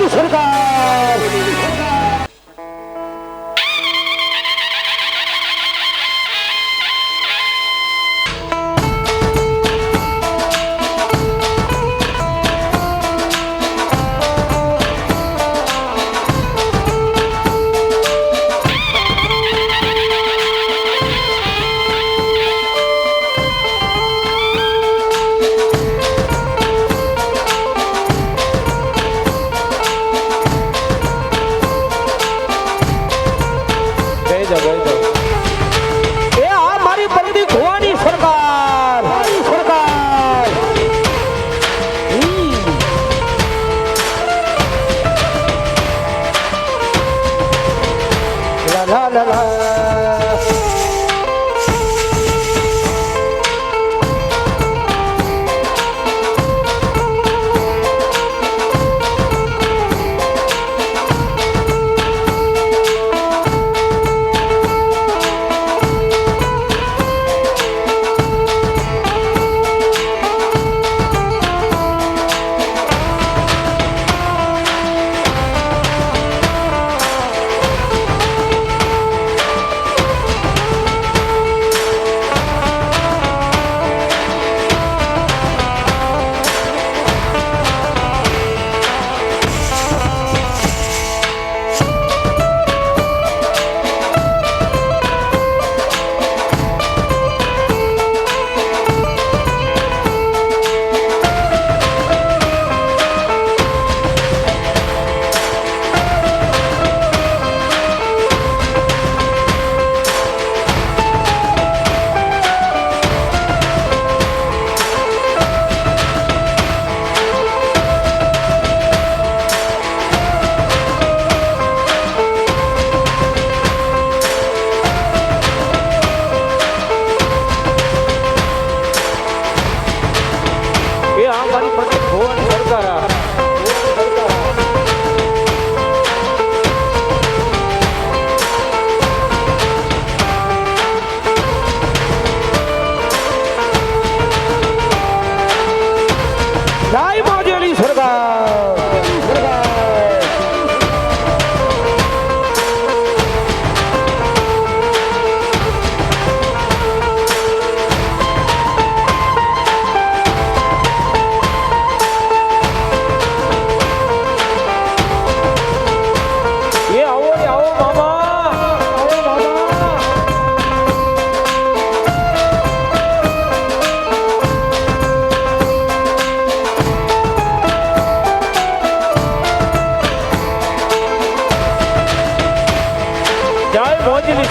સરકાર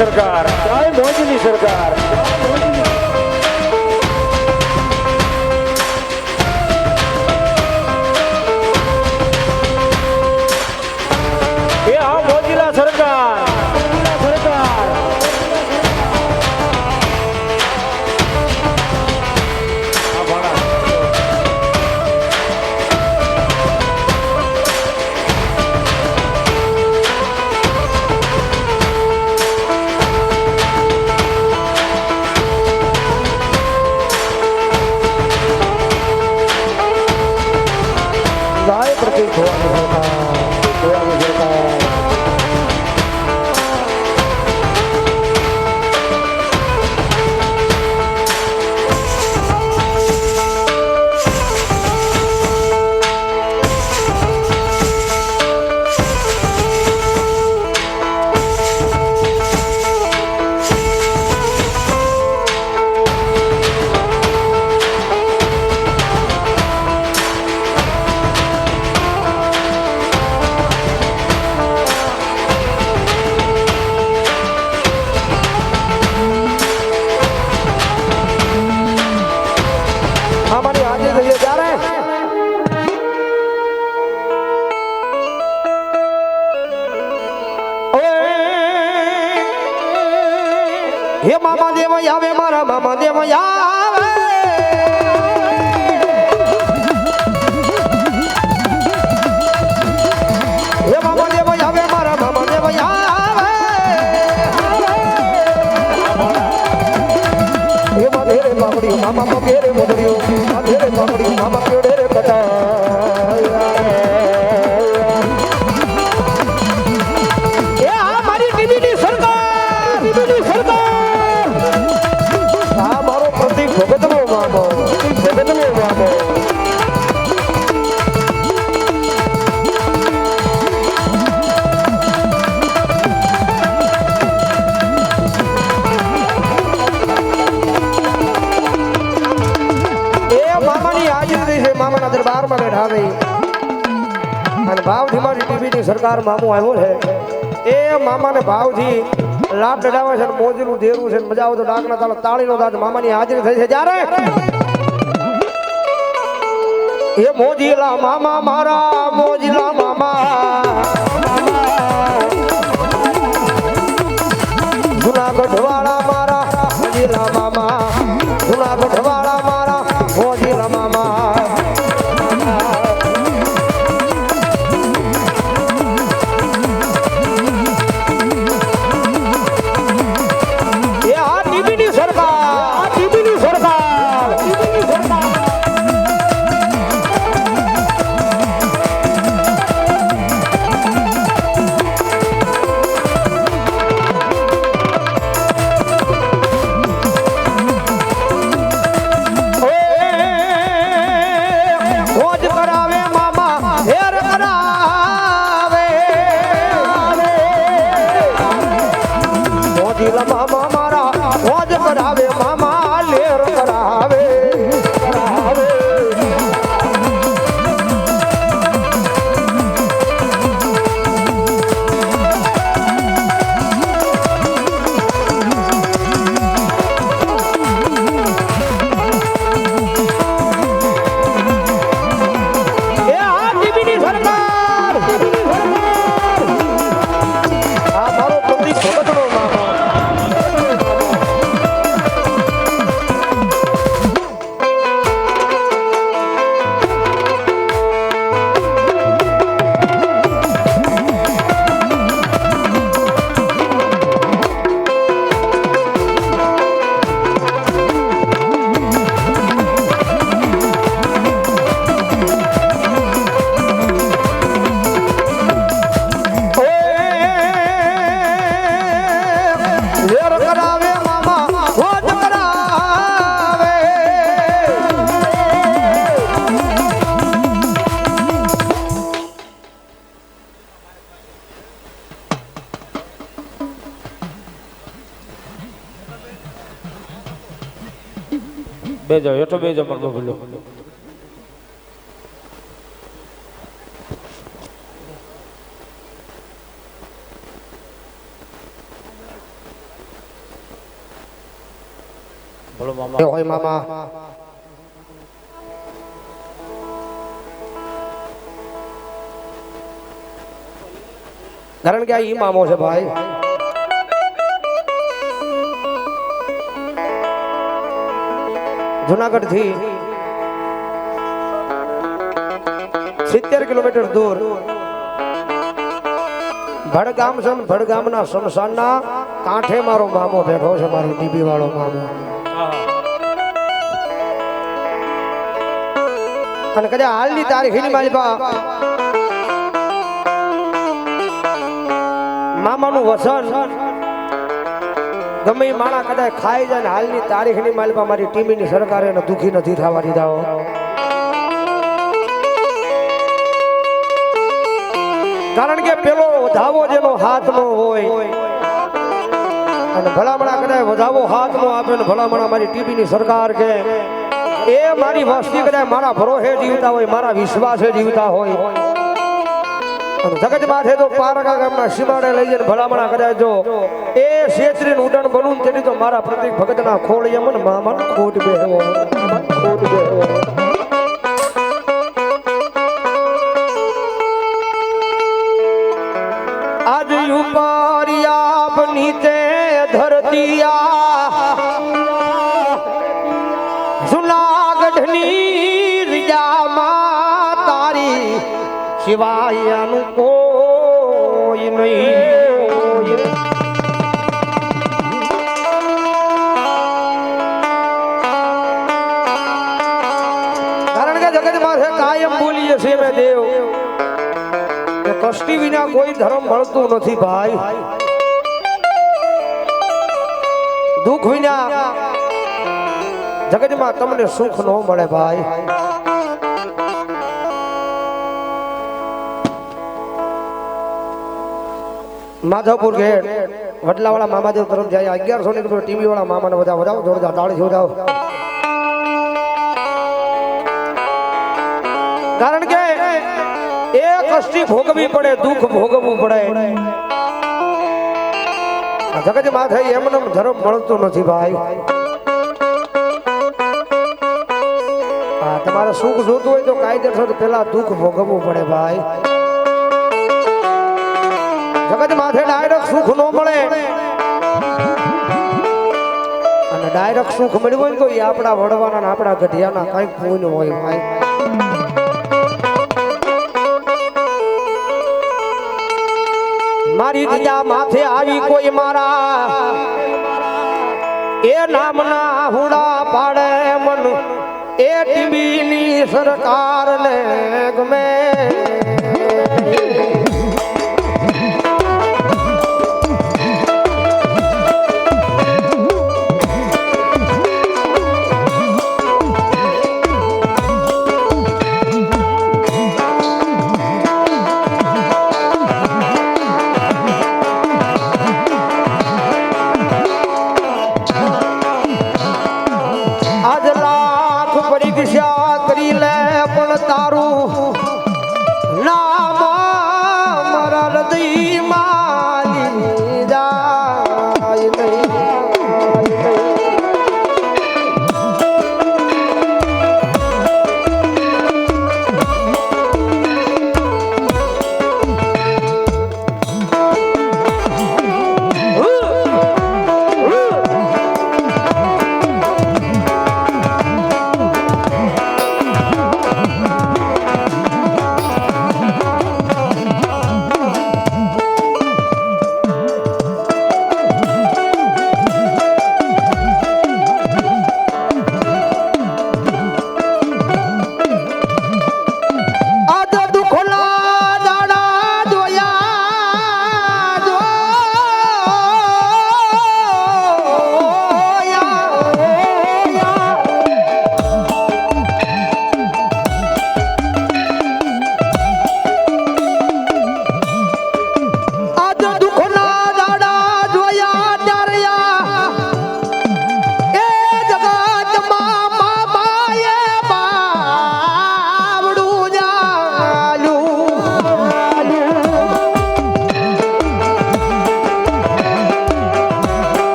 સરકાર જય મોજની સરકાર એ આ મોજીલા સરકાર હે મામા દેવ આવે મારા મામા દેવ આવે હે મામા દેવ આવે મારા મામા દેવ આવે હે માધેરે બાબડી મામા પગેરે મોદરીઓ માધેરે બાબડી મામા કેડે રે કટા અને ભાવથી મારી ટીવીની સરકાર મામો આવ્યો છે એ મામાને ભાવથી લાભ ડડાવે છે મોજીનું દેરું છે મજા આવે તો ડાકના તાળ તાળીનો દાદ મામાની હાજરી થઈ છે જ્યારે એ મોજીલા મામા મારા મોજીલા મામા જુનાગઢ વાળા મારા મોજીલા મામા જુનાગઢ વાળા મારા મોજીલા મામા મામા મારા મોજ કરાવે મામા લેર કરાવે બેજો હેઠો બેજો પણ બોલો બોલો મામા હોય મામા કારણ કે આ ઈ મામો છે ભાઈ જુનાગઢ થી 70 કિલોમીટર દૂર ભડગામના શમશાનના કાંઠે મારો મામો બેઠો છે મારો ટીબી વાળો મામો અને કદાચ હાલની તારીખની મારી મામાનું વસન ગમે એ માણા કદાચ ખાઈ જાય ને હાલની તારીખની માલિકા મારી ટીમીની સરકારે એને દુઃખી નથી થવા દીધા કારણ કે પેલો વધાવો જેનો હાથનો હોય અને ભલામણા કદાચ વધાવો હાથનો આપે ને ભલામણા મારી ટીવીની સરકાર કે એ મારી વસ્તી કદાચ મારા ભરોસે જીવતા હોય મારા વિશ્વાસે જીવતા હોય જગત માથે તો પારકા ગામના સીમાડે લઈ જઈને ભલામણા કદાચ જો એ શેત્રીનું ઉડણ બનવું તેની તો મારા પ્રતિક ભગતના ખોળિયા મને મામા ખોટ બેહવો આજ ઉપરિયા બનીતે ધરતિયા જુનાગઢની રીજામાં તારી શિવાયનું કોઈ નહીં કારણ કે જગત માથે કાયમ બોલીએ છે મેં દેવ કે કષ્ટી વિના કોઈ ધર્મ મળતું નથી ભાઈ દુઃખ વિના જગતમાં તમને સુખ ન મળે ભાઈ માધવપુર ગેટ વડલાવાળા મામાદેવ તરફ જાય 1100 ની ટીવી વાળા મામાને વધાવો જોરદાર તાળી જોડાવો કારણ કે એક કષ્ટી ભોગવી પડે, દુઃખ ભોગવવું પડે. આ જગત માથે એમને ધર્મ મળતું નથી ભાઈ. તમારે સુખ જોતું હોય તો કાયદેસર પેલા દુઃખ ભોગવવું પડે ભાઈ. જગત માથે ડાયરેક્ટ સુખ ન મળે, અને ડાયરેક્ટ સુખ મળ્યું હોય તો એ આપણા વડવાના ને આપણા ગઢિયાના કઈક પૂન હોય ભાઈ. મારી દીદા માથે આવી કોઈ મારા એ નામના હુડા પાડે મન એ ટીવીની સરકાર ને ગમે.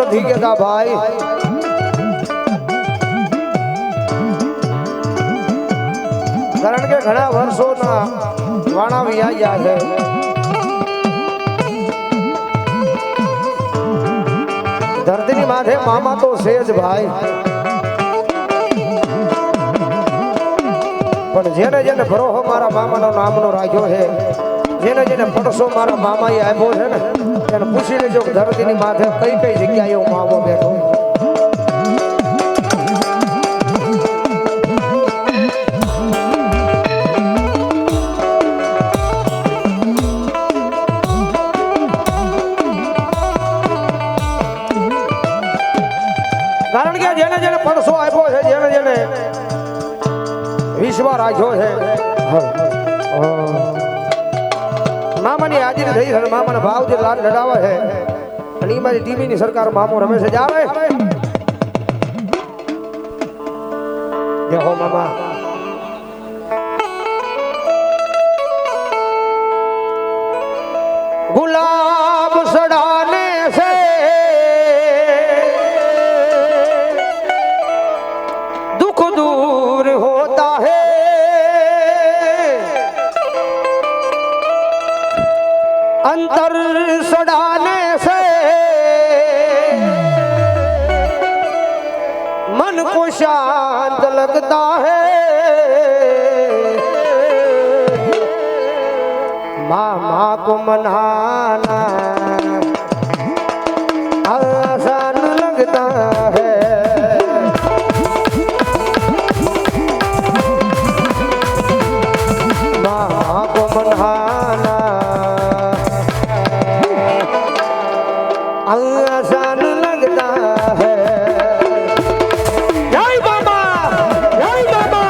નથી કેતા ભાઈ. કારણ કે ઘણા વર્ષોના વાણા વ્યાયા છે. ધરતીની માથે મામા તો છે જ ભાઈ, પણ જેને જેને ભરોહો મારા મામાનો નામનો રાખ્યો છે, જેને જેને પડસો મારા મામાએ આપ્યો છે ને, એને પૂછી લેજો કે ધરતીની માથે કઈ કઈ જગ્યાએ હું મામો બેઠો. કારણ કે જેને જેને પડસો આપ્યો છે, જેને જેને વિશ્વ રાખ્યો છે, મામાની હાજરી થઈ છે, મામાના ભાવથી લાડ લડાવે છે, અને એ મારી ટીવીની સરકાર મામો રમેશ જ આવે. દેખો મામા, ગુલાબ સડાને से दुख दूर होता है, अंतर सड़ाने से मन को शांत लगता है. मामा को मनाना आसान लगता है. मामा को मनाना आसान लगता है. जय बाबा, जय बाबा.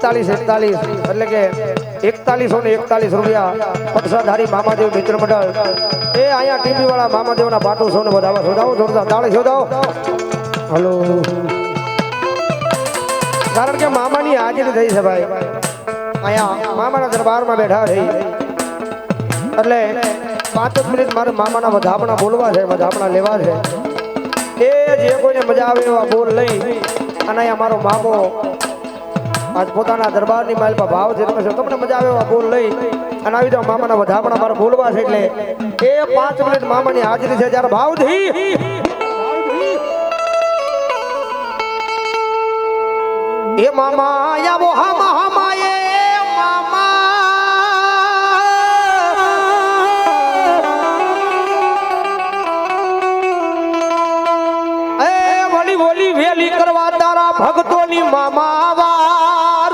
41 એટલે કે 4141 રૂપિયા પટસાધારી મામાદેવ મિત્ર મંડળ એ અહીંયા ટીવી વાળા મામાદેવના પાટુ સૌને વધાવો શોધાવો જોરદાર તાળી શોધાવો હલો કારણ કે મામાની હાજરી થઈ છે ભાઈ અહીંયા મામાના દરબારમાં બેઠા રહી એટલે 5 મિનિટ મારે મામાના વધામણા બોલવા છે વધામણા લેવા છે એ જે કોઈને મજા આવે એવા બોલ લઈ અને અહીંયા મારો મામો આજ પોતાના દરબારની માલ પર ભાવ છે તમને મજા આવે એવા બોલ લઈ અને આવી તો મામાના વધામણા મારે બોલવા છે એટલે એ 5 મિનિટ મામાની હાજરી છે જ્યારે ભાવથી એ મામા આવો હામા હામા એ મામા એ વળી વળી વેલી કરવા તારા ભક્તોની મામા વાર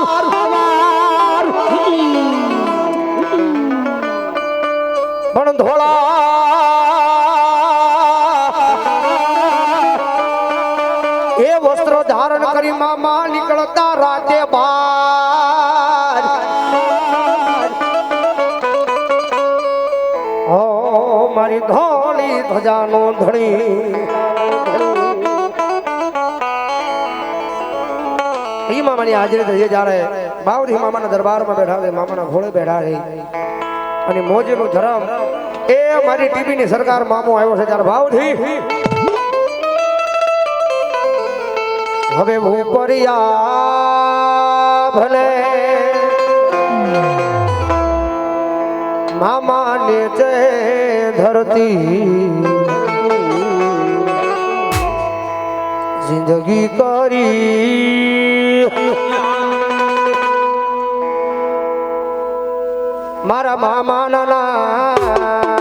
પણ ધોળા એ વસ્ત્ર ધારણ કરી મામા નીકળતા રાતે બાર ઓ મારી ધોળી ધજાનો ધણી એ મામાની હાજરી થઈ જ્યારે બાવથી મામાના દરબારમાં બેઠા છે મામાના ઘોડે બેઠા છે અને મોજીનું ધરમ એ મારી ટીવીની સરકાર મામો આવ્યો છે ત્યારે ભાવથી હવે ભૂપરિયા ભલે મામા નીચે ધરતી જિંદગી કરી મારા મામા નાના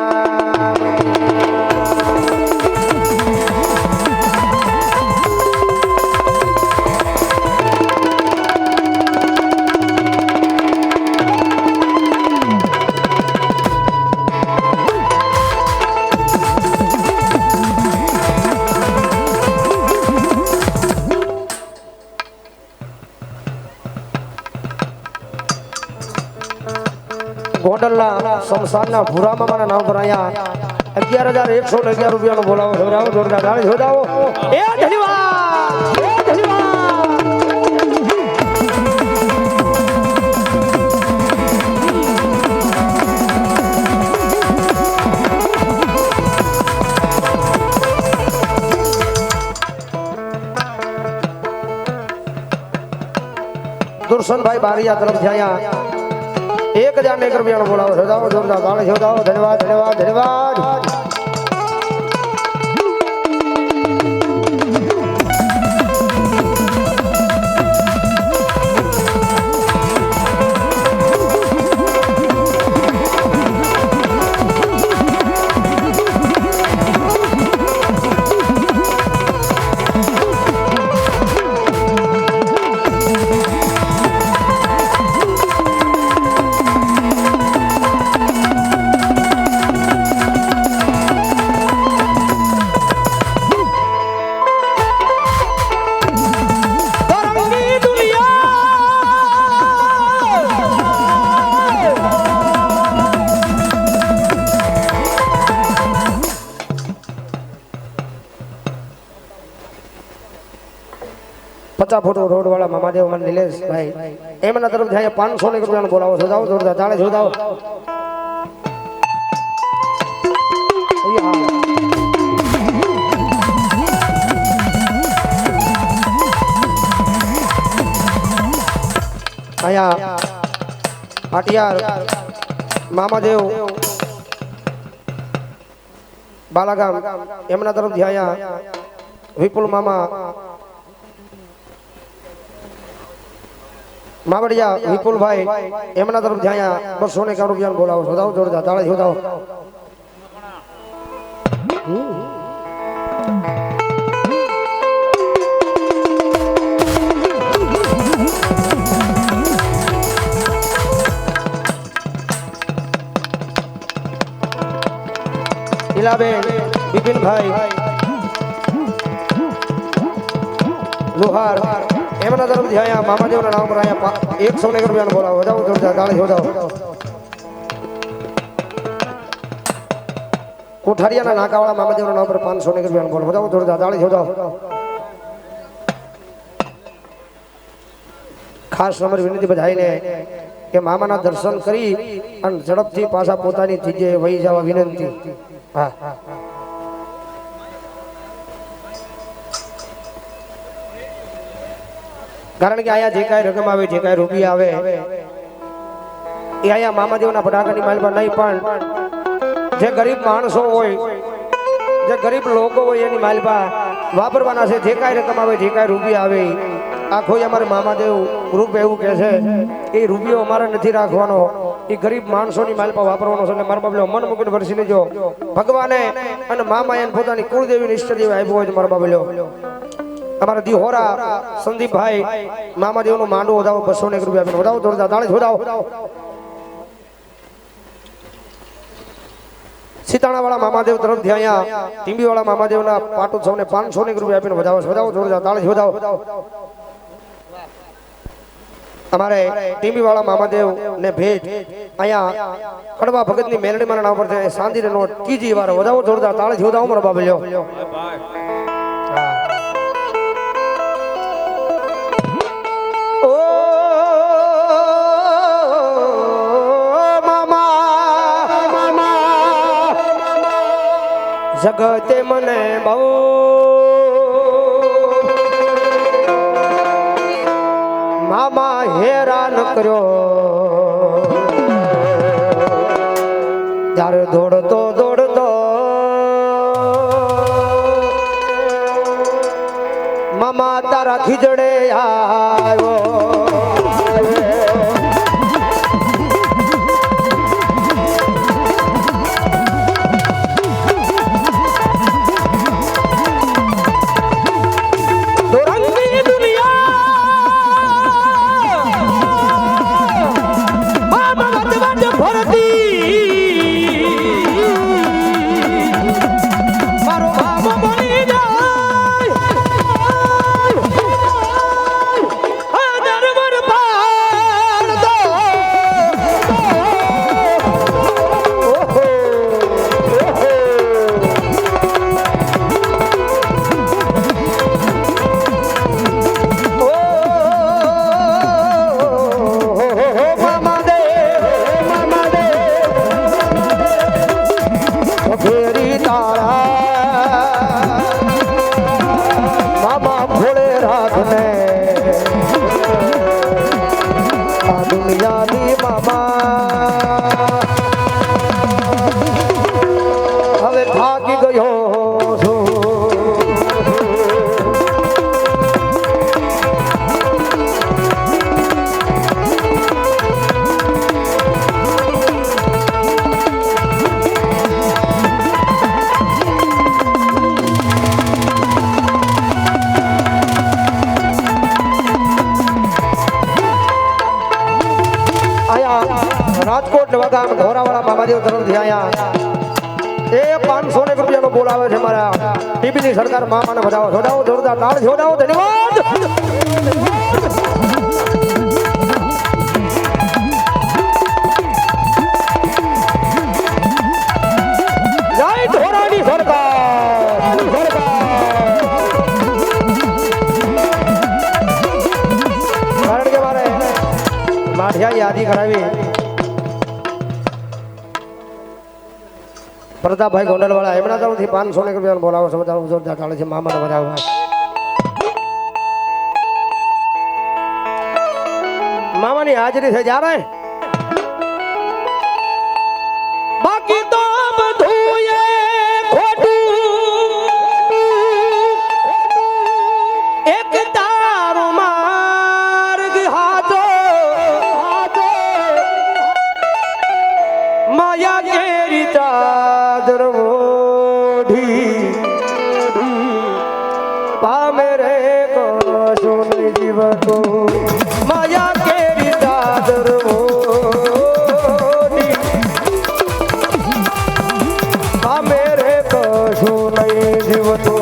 ગોંડલના શમશાનના ભૂરા મામાના નામ પર અહીંયા 11,111 રૂપિયાનો બોલાવો જોડાવો જોરદાર તાળી જોડાવો એ ધન્યવાદ એ ધન્યવાદ દુર્શનભાઈ બારિયા તરફથી અહીંયા 1,001 રૂપિયાનો બોલાવો જોડાવો જોરદાર તાળી જોડાવો ધન્યવાદ ધન્યવાદ ધન્યવાદ ફોટો રોડ વાળા મામાદેવ મને નિલેશ ભાઈ એમના તરફ જાય 500 રૂપિયાનો બોલાવો જોડાવો જોરદાર તાળે જોડાવો અહીંયા પાટિયાર મામાદેવ બાલાગામ એમના તરફથી અહીંયા વિપુલ મામા માવડિયા વિપુલભાઈ એમના તરફ અહીંયા 251 રૂપિયા બોલાવો જોડાવો જોરદાર તાળે જોડાવો ઇલાબેન બિપિનભાઈ લોહાર એમના તરફથી અહીંયા મામાદેવના નામ પર અહીંયા 100 રૂપિયાનો બોલાવો વધાવો જોરદાર તાળી વધાવો કોઠારિયાના નાકાવાળા મામાદેવના નામ પર 500 રૂપિયાનો બોલાવો વધાવો જોરદાર તાળી વધાવો ખાસ અમારી વિનંતી બધાઈને કે મામાના દર્શન કરી અને ઝડપથી પાછા પોતાની જગ્યાએ વહી જવા વિનંતી હા કારણ કે અહીંયા જે કાંઈ રકમ આવે જે કાંઈ રૂપિયા આવે એ અહીંયા મામાદેવના ફટાકાની માલમાં નહીં પણ જે ગરીબ માણસો હોય જે ગરીબ લોકો હોય એની માલમાં વાપરવાના છે જે કાંઈ રકમ આવે જે કાંઈ રૂપિયા આવે આખો અમારે મામાદેવ ગ્રુપ એવું કહે છે એ રૂપિયો અમારે નથી રાખવાનો એ ગરીબ માણસોની માલમાં વાપરવાનો છે એટલે મારા બાબલો મન મૂકીને વરસી લેજો ભગવાને અને મામાએ પોતાની કુળદેવી ઇષ્ટદેવી આપ્યો હોય તો મારા બાબલો અમારા દિહોરા સંદીપભાઈ મામાદેવનો માંડવો વધાવો 200 રૂપિયા આપીને વધાવો જોરદાર તાળી વધાવો સીતાણાવાળા મામાદેવ તરફથી અહીંયા ટીંબીવાળા મામાદેવના પાટોત્સવને 500 રૂપિયા આપીને વધાવો જોરદાર તાળી વધાવો અમારે ટીંબીવાળા મામાદેવ ને ભેટ અહીંયા કડવા ભગતની મેલડીમાં નામ પર છે સાંદીને નોટ કીજી વાર વધાવો જોરદાર તાળી વધાવો મારા બાબલ્યો જગતે મને બહુ મામા હેરાન કર્યો ત્યારે દોડતો મામા તારા ખીજડે આવ્યો હવે થાકી ગયો રાજકોટ નવાગામ ધોરાવાળા મામાદેવ તરફથી આયા એ 500 રૂપિયાનો બોલાવે છે મારા ટીબીની સરકાર મામાને વધાવો જોરદાર તાળી જોડાવો ધન્યવાદ જય ધોરાની સરકાર કારણ કે મારે માઠિયા યાદી કરાવી પ્રતાપભાઈ ગોંડલવાળા એમના તરફથી 500 રૂપિયાનો બોલાવો છે બધા જોરદાર તાળી છે મામાને વધાવો મામાની હાજરી છે જ્યારે બાકી તો બધું ખોટું એક તારો માર્ગ હાથો માયા કેરી ચાદર મોઢી પામે રે કશું નહીં જીવતો માયા કેરી ચાદર મોઢી પામે રે કશું નહીં જીવતો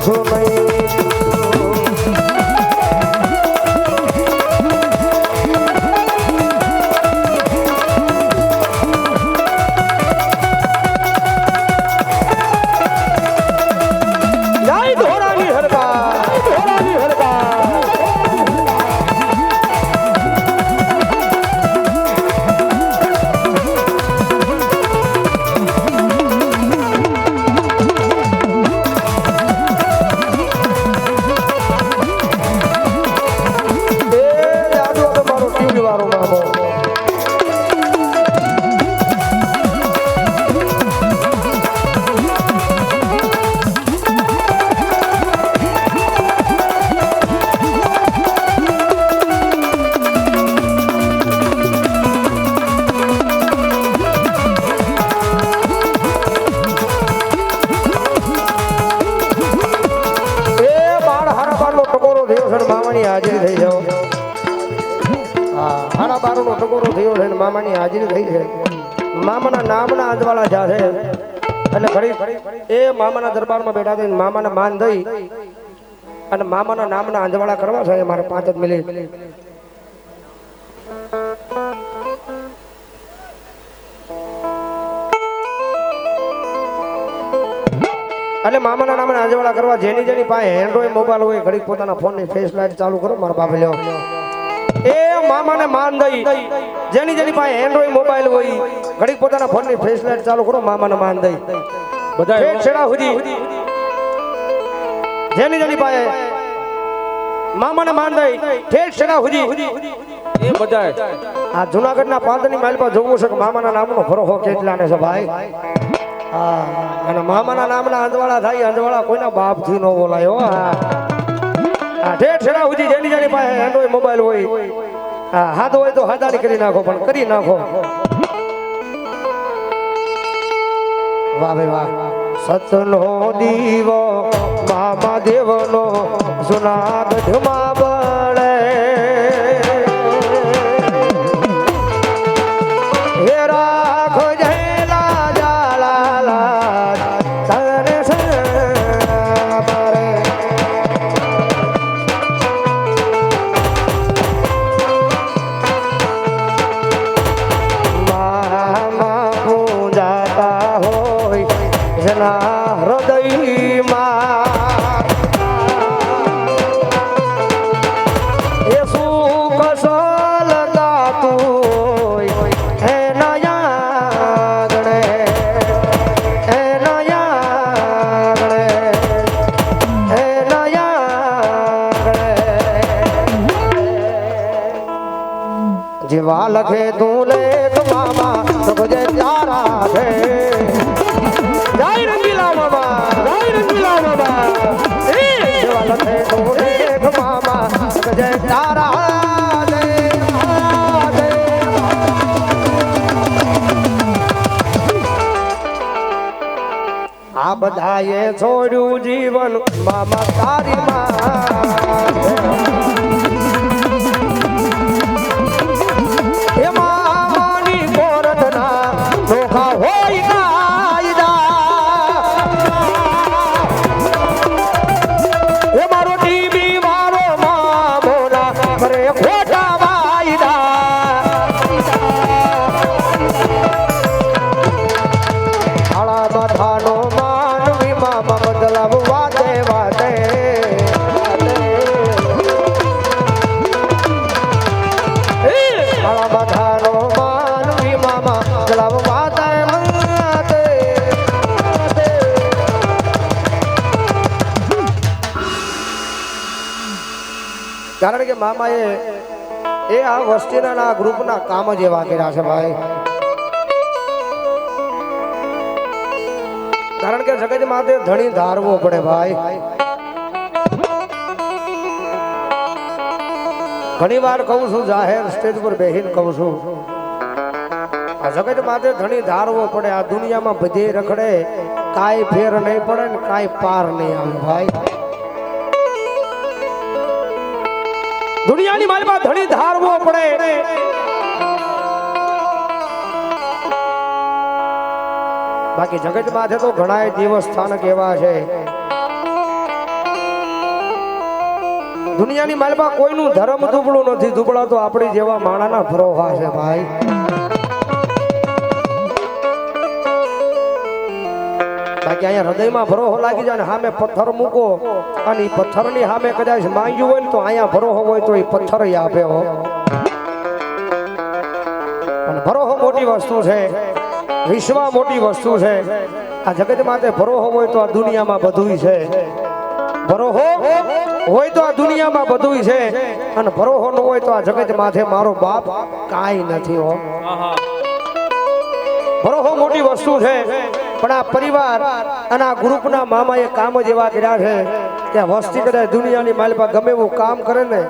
કશું નહીં. જય ધોરાની હરકા, ધોરાની હરકા. હાજરી થઈ જાઓ. હા, હાડા બારનો ટકોરો થયો છે ને મામાની હાજરી થઈ છે. મામાના નામના અંજવાળા જા છે એટલે ઘડી એ મામાના દરબારમાં બેઠા થઈને મામાને માન દઈ અને મામાના નામના અંજવાળા કરવા છે. મારે 5 જ મિનિટ. એટલે મામાના નામે આજવાળા કરવા જેની જેની પાસે એન્ડ્રોઈડ મોબાઈલ હોય ઘડીક પોતાના ફોનની ફેસ લાઈટ ચાલુ કરો. મારા બાપે લ્યો એ મામાને માન દઈ જેની જેની પાસે એન્ડ્રોઈડ મોબાઈલ હોય ઘડીક પોતાના ફોનની ફેસ લાઈટ ચાલુ કરો. મામાને માન દઈ બધા છેડા સુધી જેની જેની પાસે મામાને માન દઈ ઠેઠ છેડા સુધી એ બધા આ જુનાગઢના પાંદની માઇલ પર જોવું છે કે મામાના નામનો ફરકો કેટલાને છે ભાઈ. હા, અને મામાના નામના અંજવાળા થાય. અંજવાળા કોઈના બાપથી ન બોલાય. હા, ઠેઠ છેડા સુધી જેની જેની પાસે એન્ડ્રોઈડ મોબાઈલ હોય હા હાથ હોય તો હાદારી કરી નાખો, પણ કરી નાખો. વાહ ભાઈ વાહ. સતનો દીવો મામા દેવનો જુનાગઢમાં બળે હે રાખો જયલા જાલા તને સરે મામા પૂજાતા હોય જના હૃદયમાં એ સુખ સલગાતું હોય એના યાગણે એના યાગણે એના યાગણે જીવા લખે તું લેખ મામા સબજે તારા છે. જય રંગીલા મામા, જય રંગીલા મામા. જીવા લખે તું લેખ મામા સબજે તારા છે. આ બધાએ છોડ્યું જીવન મામા તારી માં. એ મામાની કોરતના ધોખા હોય કાયદા. એ મારો ટીબી વાળો મામોના કરે ખોટા વાયદા. આળા માથાનો માનવી મામા બદલાવ વાતે વાતે. આળા માથાનો માનવી મામા બદલાવ વાતે વાતે. કારણ કે મામાએ એ આ વસ્તીના ગ્રુપના કામ જ એવા કર્યા છે ભાઈ. કારણ કે જગત માથે ધણી ધારવો પડે ભાઈ. ઘણી વાર કહું છું, જાહેર સ્ટેજ પર બેહીને કહું છું, આ જગત માથે ધણી ધારવો પડે. આ દુનિયામાં બધે રખડે કાંઈ ફેર નહીં પડે ને કાંઈ પાર નહીં આવે ભાઈ. દુનિયાની માલમાં ધણી ધારવો પડે. બાકી જગત માથે તો ઘણા દેવસ્થાનક એવા છે દુનિયાની માલમાં કોઈનું ધર્મ દુબળું નથી, દુબળા તો આપણી જેવા માણાના ભરોહા છે ભાઈ. બાકી અહીંયા હૃદયમાં ભરોહો લાગી જાય ને સામે પથ્થર મૂકો અને ઈ પથ્થરની સામે કદાચ માંગ્યું હોય ને તો અહીંયા ભરોહો હોય તો એ પથ્થર આપે હો. અને ભરોહો મોટી વસ્તુ છે, વિશ્વા મોટી વસ્તુ છે. આ જગત માટે ભરોહો હોય તો આ દુનિયામાં બધુંય છે. ભરોહો હોય તો આ દુનિયામાં બધુંય છે, અને ભરોહો ન હોય તો આ જગત માથે મારો બાપ કાંઈ નથી હો. ભરોહો મોટી વસ્તુ છે, પણ આ પરિવાર અને આ ગ્રુપના મામાએ કામ જ એવા કર્યા છે કે વસ્તી કદાચ દુનિયાની માલપા ગમે એવું કામ કરે ને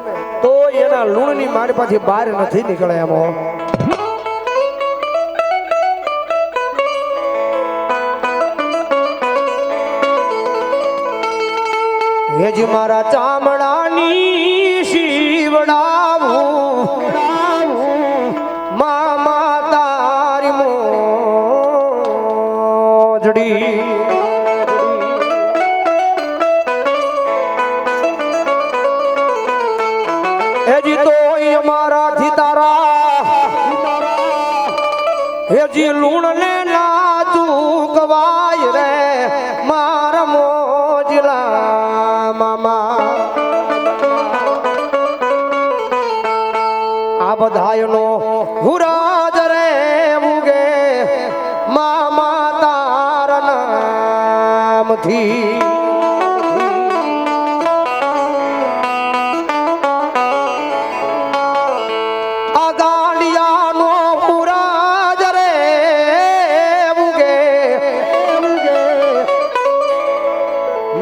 તો એના લૂણની માલપાથી બહાર નથી નીકળે એમ હો. હેજી મારા ચામડાની શીવડાવું મામા તારી મોજડી. હેજી તો મારાથી તારા હેજી લૂણ ને ના ચૂકવાય રે મારા મોજલા મામા. આ બધાયનો હુરાજ રે ઉગે મામા તારા નામથી. આ ગાંડિયાનો હુરાજ રે ઉગે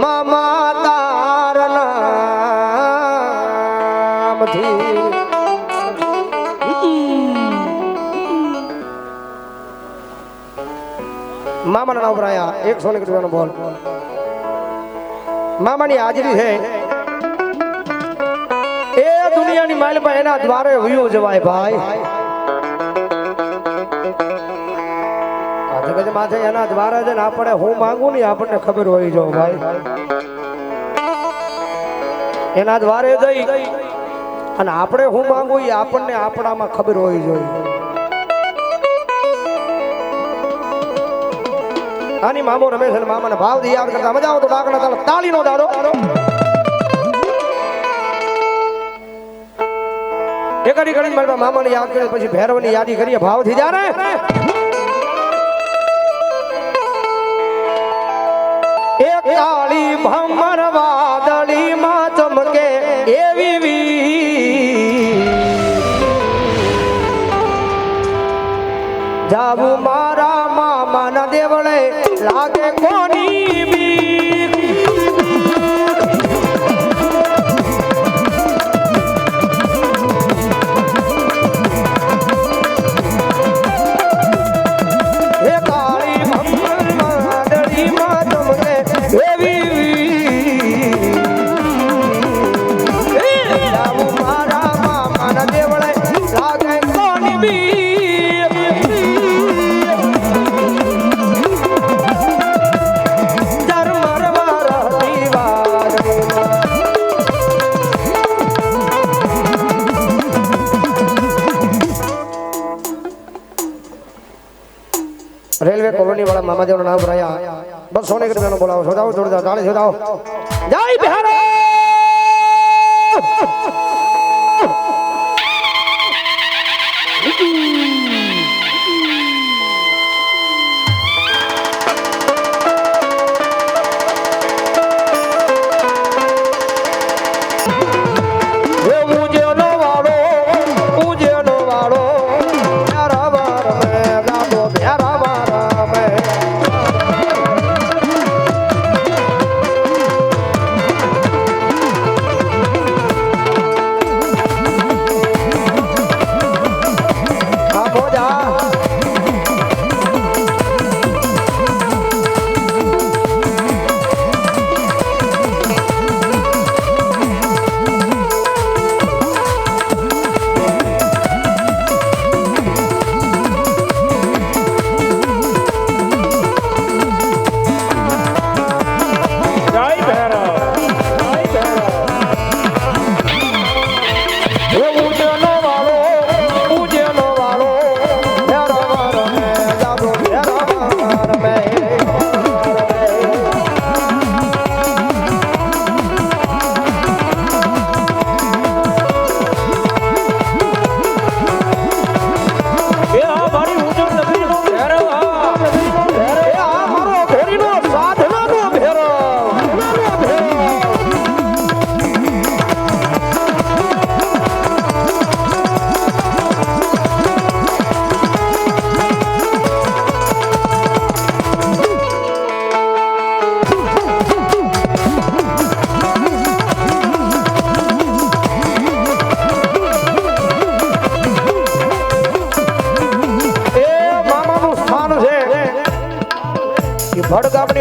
મામા તારા નામથી. મામાના નામ પર આયા 100 રૂપિયાનો બોલ. મામાની હાજરી છે એ દુનિયાની માલમાં એના દ્વારે વયું જવાય ભાઈ. આ જગત માથે એના દ્વારા છે ને આપણે હું માંગુ ને આપણને ખબર હોય જો ભાઈ. એના દ્વારે જઈ અને આપણે હું માંગુ એ આપણને આપણામાં ખબર હોય જોઈએ. આની મામો રમેશ અને મામાને ભાવથી યાદ કરતા મજા આવે તો ડાકણા તાળ તાળીનો દાડો. એકડી ઘડી મારા મામાને યાદ કરીએ પછી ભૈરવની યાદી કરીએ ભાવથી જારે. એક કાળી ભમર વાદળીમાં ચમકે એવી જાવું મારા મામાના દેવળે લાગે કોની બીક. હે કાળી ભમર વાદળીમાં ચમકે એવી જાવું મારા મામાના દેવળે લાગે કોની બીક. રેલવે કોલોની વાળા મામાદેવના નામ પર આયા 200 રૂપિયાનો બોલાવો. શોધાવો જોરદાર તાળી શોધાવો. જય બિહાર.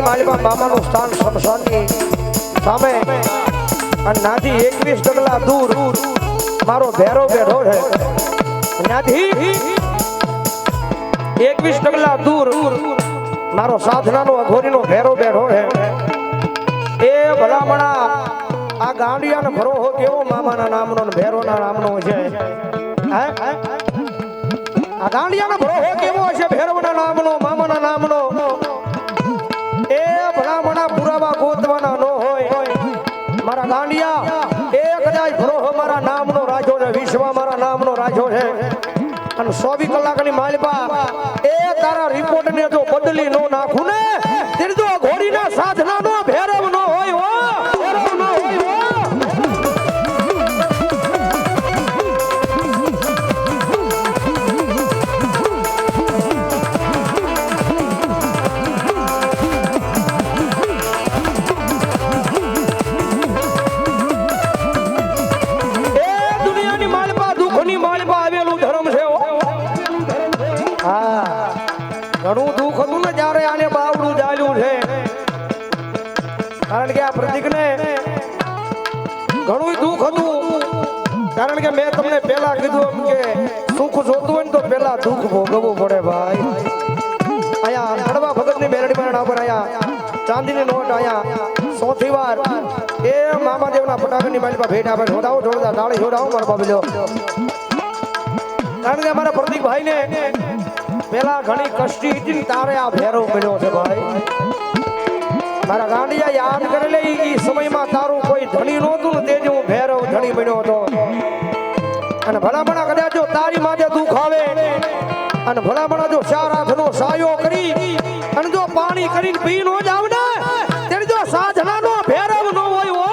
માલિકા મામાનું સ્થાન શમશાનની સામે અને નાથી 21 ડગલા દૂર મારો ભેરો બેઠો છે. ત્યાંથી 21 ડગલા દૂર મારો સાધનાનો અઘોરીનો ભેરો બેઠો છે. એ ભલામણા આ ગાંડિયાનો ભરોહો કેવો મામાના નામનો ને ભેરોના નામનો છે. આ ગાંડિયાનો ભરોહો કેવો છે ભેરોના નામનો મામાના નામનો. એ ભલામણા પુરાવા ગોતવાના ન હોય. મારા ગાંડિયા એ કદાચ ભરોહો મારા નામનો રાજો છે, વિશ્વ મારા નામનો રાજો છે. અને 24 કલાકની માલિપા એ તારા રિપોર્ટ ને જો બદલી નો નાખું ને ત્યારે જો ઘોડીના સાધનાનો ભેરવ નો હોય હો, ભેરવ નો હોય હો. એ દુનિયાની માલિપા દુઃખની માલિપા આવેલું ધર્મ છે હો. હા, ઘણું દુઃખ હતું ને જ્યારે આને બાવડું ચાલ્યું છે. કારણ કે આ પ્રતિકને ઘણું દુઃખ હતું. કારણ કે મેં તમને પહેલા કીધું કે સુખ જોતું હોય ને તો પહેલા દુઃખ ભોગવવું પડે ભાઈ. અહીંયા હળવા ભગતની મેલડીમાં ઉપર અહીંયા ચાંદીની નોટ અહીંયા 100 વાર એ મામાદેવના ફટાકડની માલિકા ભેટ આપે. જોડાવો જોડતા તાળી જોડાવો મારા બાબલ્યો. કારણ કે અમારા પ્રતિકભાઈ ને પેલા ઘણી કષ્ટી હતી તારે આ ભેરવ મળ્યો છે ભાઈ. મારા ગાંડિયા યાદ કરે લે એ સમયમાં તારું કોઈ ધણી નહોતું ને તે જ હું ભેરવ ધણી બન્યો હતો. અને ભલામણા કદાચ જો તારી માથે દુઃખ આવે અને ભલામણા જો 4 હાથનો સાયો કરી અને જો પાણી કરીને પી નો જાવ ને ત્યારે જો સાધનાનો ભેરવ ન હોય હો.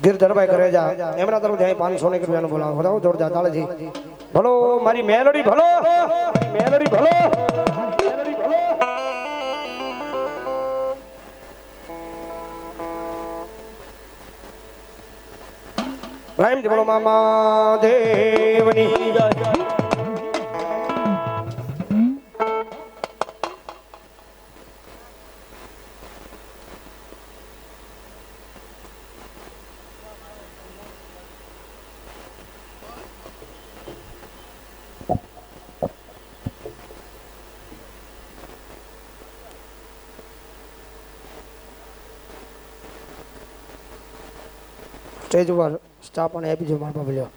ગિરધરભાઈ કરે જા એમના તરફ જાય 500 રૂપિયાનો બોલાવો. બતાવો જોરદાર તાળીથી. ભલો મારી મેલડી ભલો, મેલડી ભલો. પ્રેમથી બોલો મામા દેવની જય. સ્ટેજ ઉપર સ્ટાફ અને આપી જો મારા બાબલ્યો.